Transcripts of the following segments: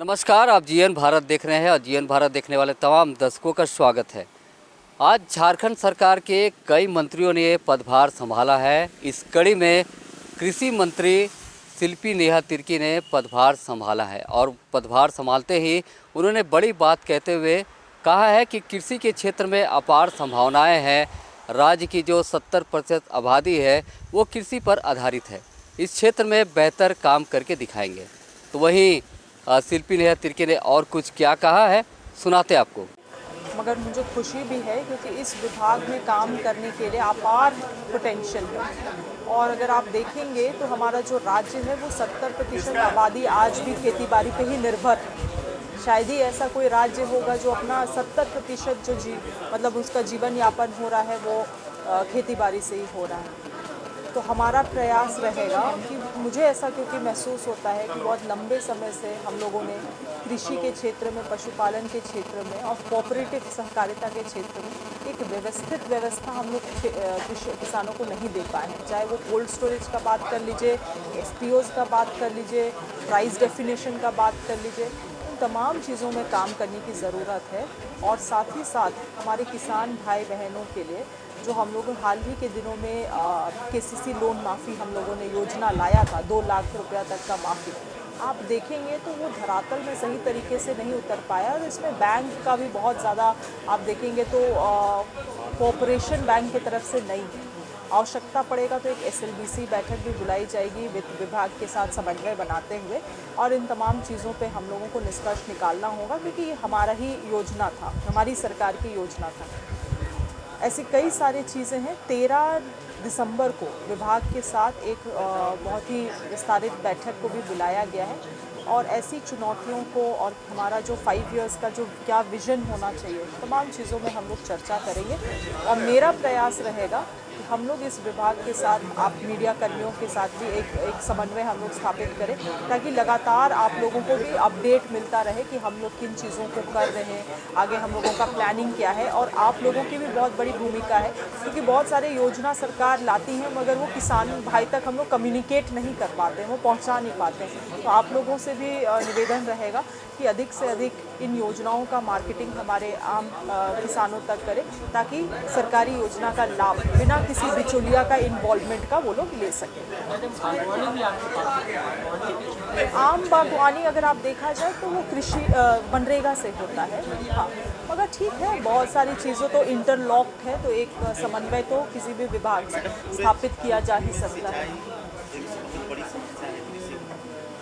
नमस्कार, आप जीएन भारत देख रहे हैं और जीएन भारत देखने वाले तमाम दर्शकों का स्वागत है। आज झारखंड सरकार के कई मंत्रियों ने ये पदभार संभाला है। इस कड़ी में कृषि मंत्री शिल्पी नेहा तिर्की ने पदभार संभाला है और पदभार संभालते ही उन्होंने बड़ी बात कहते हुए कहा है कि कृषि के क्षेत्र में अपार संभावनाएं हैं। राज्य की जो 70% आबादी है वो कृषि पर आधारित है। इस क्षेत्र में बेहतर काम करके दिखाएंगे। तो वहीं शिल्पी नेहा तिर्की ने और कुछ क्या कहा है, सुनाते आपको। मगर मुझे खुशी भी है क्योंकि इस विभाग में काम करने के लिए अपार पोटेंशियल है। और अगर आप देखेंगे तो हमारा जो राज्य है वो 70% आबादी आज भी खेतीबाड़ी पे ही निर्भर है। शायद ही ऐसा कोई राज्य होगा जो अपना 70% जो मतलब उसका जीवन यापन हो रहा है वो खेतीबाड़ी से ही हो रहा है। तो हमारा प्रयास रहेगा कि मुझे ऐसा क्योंकि महसूस होता है कि बहुत लंबे समय से हम लोगों ने कृषि के क्षेत्र में, पशुपालन के क्षेत्र में और कोऑपरेटिव सहकारिता के क्षेत्र में एक व्यवस्थित व्यवस्था हम लोग किसानों को नहीं दे पाए हैं। चाहे वो कोल्ड स्टोरेज का बात कर लीजिए, एफपीओज़ का बात कर लीजिए, प्राइस डेफिनेशन का बात कर लीजिए, इन तमाम चीज़ों में काम करने की ज़रूरत है। और साथ ही साथ हमारे किसान भाई बहनों के लिए जो हम लोग हाल ही के दिनों में केसीसी लोन माफ़ी हम लोगों ने योजना लाया था, 2 लाख रुपया तक का माफ़ी, आप देखेंगे तो वो धरातल में सही तरीके से नहीं उतर पाया। और इसमें बैंक का भी बहुत ज़्यादा आप देखेंगे तो कोऑपरेशन बैंक की तरफ से नहीं है। आवश्यकता पड़ेगा तो एक एसएलबीसी बैठक भी बुलाई जाएगी वित्त विभाग के साथ समन्वय बनाते हुए, और इन तमाम चीज़ों पे हम लोगों को निष्कर्ष निकालना होगा क्योंकि ये हमारा ही योजना था, हमारी सरकार की योजना था। ऐसी कई सारी चीज़ें हैं। 13 दिसंबर को विभाग के साथ एक बहुत ही विस्तारित बैठक को भी बुलाया गया है और ऐसी चुनौतियों को और हमारा जो 5 इयर्स का जो क्या विज़न होना चाहिए, तमाम चीज़ों में हम लोग चर्चा करेंगे। और मेरा प्रयास रहेगा कि हम लोग इस विभाग के साथ, आप मीडिया कर्मियों के साथ भी एक समन्वय हम लोग स्थापित करें ताकि लगातार आप लोगों को भी अपडेट मिलता रहे कि हम लोग किन चीज़ों को कर रहे हैं, आगे हम लोगों का प्लानिंग क्या है। और आप लोगों की भी बहुत बड़ी भूमिका है क्योंकि बहुत सारे योजना सरकार लाती हैं मगर वो किसान भाई तक हम लोग कम्युनिकेट नहीं कर पाते हैं, वो पहुँचा नहीं पाते हैं। तो आप लोगों से भी निवेदन रहेगा कि अधिक से अधिक इन योजनाओं का मार्केटिंग हमारे आम किसानों तक करें ताकि सरकारी योजना का लाभ बिना किसी बिचौलिया का इन्वॉल्वमेंट का वो लोग ले सकें। आम बागवानी अगर आप देखा जाए तो वो कृषि मनरेगा से होता है, हाँ, मगर ठीक है, बहुत सारी चीज़ों तो इंटरलॉक्ड है, तो एक समन्वय तो किसी भी विभाग से स्थापित किया जा ही सकता है।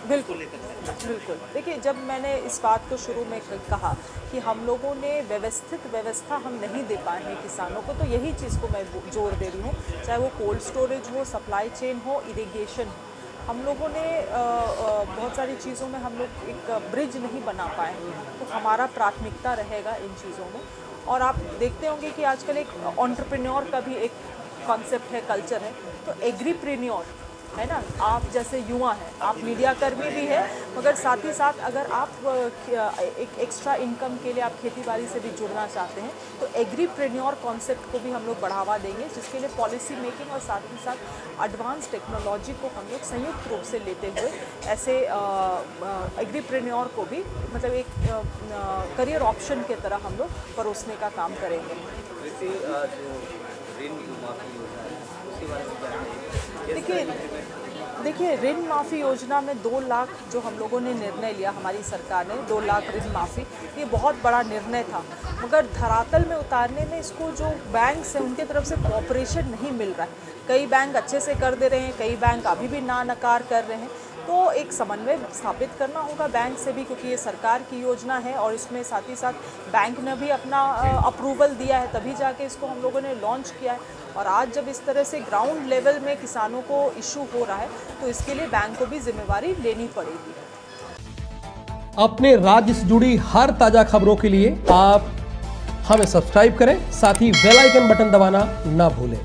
बिल्कुल बिल्कुल। देखिए, जब मैंने इस बात को शुरू में कहा कि हम लोगों ने व्यवस्थित व्यवस्था हम नहीं दे पाए हैं किसानों को, तो यही चीज़ को मैं जोर दे रही हूँ। चाहे वो कोल्ड स्टोरेज हो, सप्लाई चेन हो, इरिगेशन हो, हम लोगों ने बहुत सारी चीज़ों में हम लोग एक ब्रिज नहीं बना पाए, तो हमारा प्राथमिकता रहेगा इन चीज़ों में। और आप देखते होंगे कि आजकल एक एंटरप्रेन्योर का भी एक कॉन्सेप्ट है, कल्चर है, तो एग्रीप्रेन्योर है ना। आप जैसे युवा हैं, आप मीडिया कर्मी भी हैं, मगर साथ ही साथ अगर आप एक एक्स्ट्रा इनकम के लिए आप खेतीबाड़ी से भी जुड़ना चाहते हैं तो एग्रीप्रेन्योर कॉन्सेप्ट को भी हम लोग बढ़ावा देंगे, जिसके लिए पॉलिसी मेकिंग और साथ ही साथ एडवांस टेक्नोलॉजी को हम लोग संयुक्त रूप से लेते हुए ऐसे एग्रीप्रेन्योर को भी मतलब एक करियर ऑप्शन की तरह हम लोग परोसने का काम करेंगे। देखिए ऋण माफ़ी योजना में 2 लाख जो हम लोगों ने निर्णय लिया, हमारी सरकार ने 2 लाख ऋण माफ़ी, ये बहुत बड़ा निर्णय था, मगर धरातल में उतारने में इसको जो बैंक से उनकी तरफ से कोऑपरेशन नहीं मिल रहा है। कई बैंक अच्छे से कर दे रहे हैं, कई बैंक अभी भी ना नकार कर रहे हैं। तो एक समन्वय स्थापित करना होगा बैंक से भी, क्योंकि ये सरकार की योजना है और इसमें साथ ही साथ बैंक ने भी अपना अप्रूवल दिया है, तभी जाके इसको हम लोगों ने लॉन्च किया है। और आज जब इस तरह से ग्राउंड लेवल में किसानों को इशू हो रहा है तो इसके लिए बैंक को भी जिम्मेवारी लेनी पड़ेगी। अपने राज्य से जुड़ी हर ताजा खबरों के लिए आप हमें सब्सक्राइब करें, साथ ही बेल आइकन बटन दबाना ना भूलें।